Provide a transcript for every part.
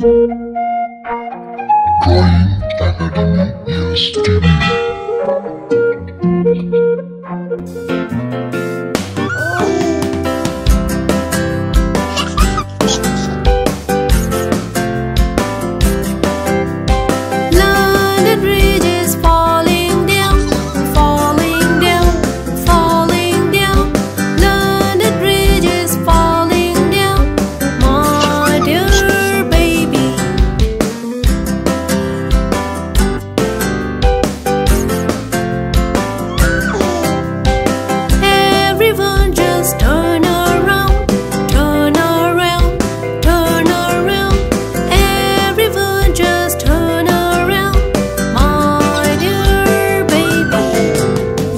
Drawing Academy Yes TV. London Bridge is falling down, falling down, falling down. London Bridge is falling down, my dear baby. Everyone just turn around, turn around, turn around. Everyone just turn around, my dear baby.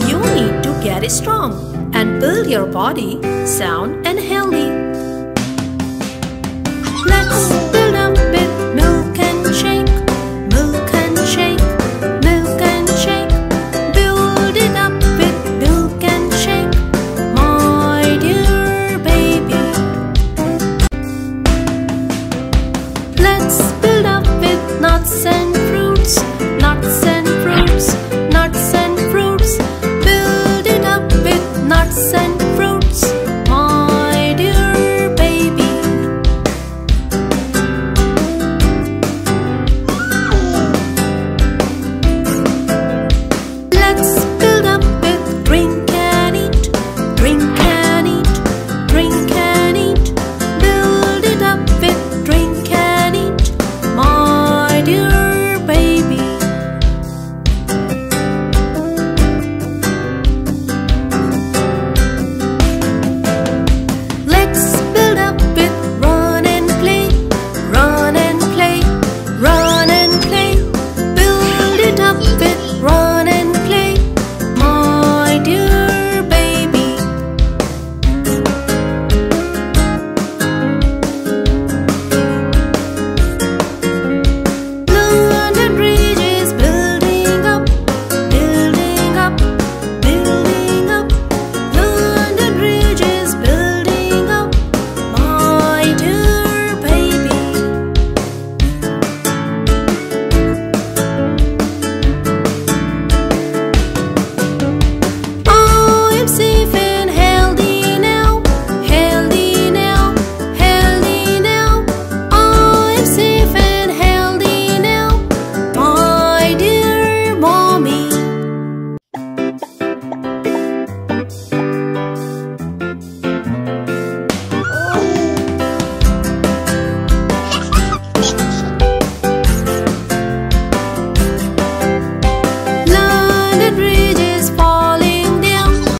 You need to get strong and build your body sound and healthy. Let's build up with milk and shake, milk and shake, milk and shake. Build it up with milk and shake, my dear baby. Let's build up with nuts and fruits, nuts and fruits, nuts and fruits. Build it up with nuts and fruits, my dear baby. Let's build up with drink and eat, drink and eat, drink and eat. Build it up with drink and eat, my dear baby. Let's build up with run and play, run and play, run and play. Build it up with run and play, my dear baby. London Bridge is building up, building up, building up. London Bridge is building up, my dear baby. I am safe and healthy now, healthy now, healthy now. I am safe